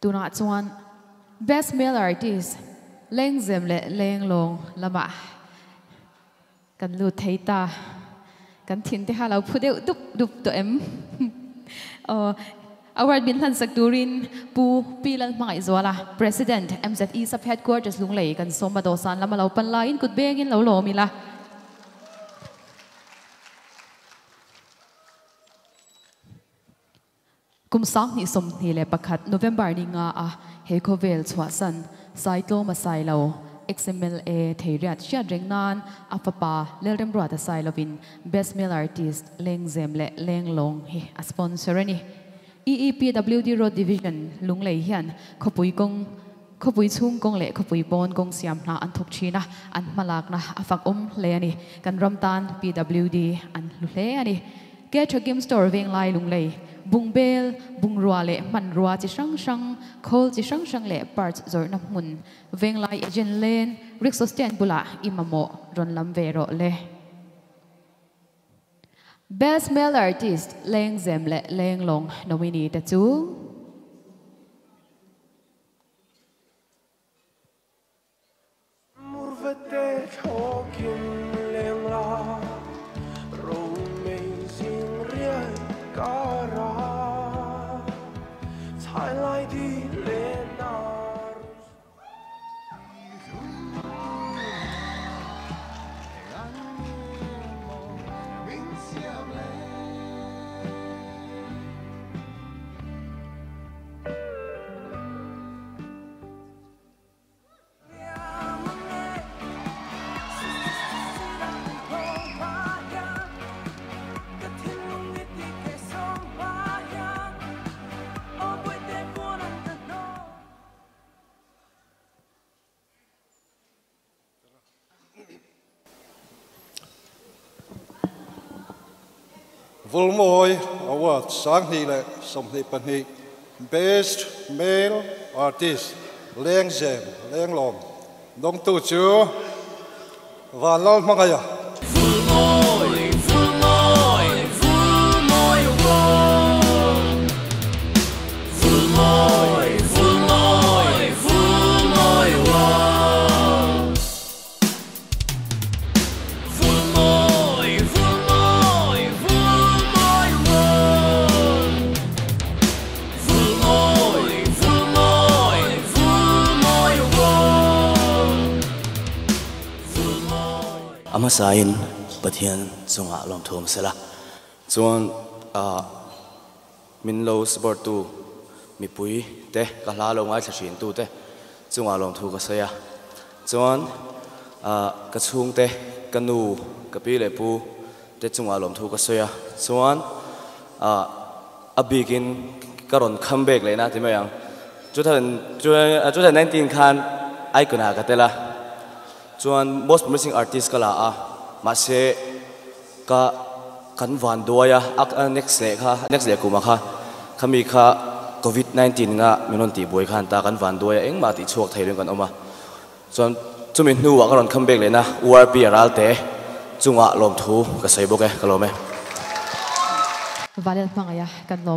tuna chuan best male artist leng zem le leng long lama kan lu theita kan thin te halau phudeu tup dup to em award bin han sakturin pu pilal mangai zwala president MZE sub headquarters lunglei kan soma dosan lama lo pan lain kut begin lo lo mila kum sang ni som ni le pakhat November ni nga a hekovel chwa san saitlo masai lo XMLA theirat sha rengnan apapa lelrem bra ta sai lovin best male artist leng zem le leng long hi a sponsor ni EEPWD Road Division lunglei hian khopui chung kong le khopui bon kong siam na an thok china an malak na afak le ani kan ramtan PWD an lu le ani ke thagim store veng lai lunglei bungbel bungrua le manrua chi sang khol chi sang le parts zor na mun veng lai agent len risk sustain bula imamo ron lam vero le best male artist leng zem le leng long nominee ta chu Volmoi award sang ni le som ni pan ni best male artist leng zem leng long dong tu chu van lol mangaya ama sain pathian chunga lom thum sela chuan min lo sport tu mi pui te ka hla lo ngai thashin tu te chunga lom thu ka saya chuan ka chung te kanu ka pi le pu te chunga lom thu ka saya chuan a begin karon comeback le na ti ma yang 2019 khan ai kuna ka tela chuan most promising artist kala a ma se ka kan van doya next le kuma kha khami kha COVID-19 nga minon ti boy khan ta kan van doya eng ma ti chuak thaileng kan oma chuan chumi nu wa karon comeback le na URP aralte chunga lom thu ka sei boke kalome valel mangaya kan lom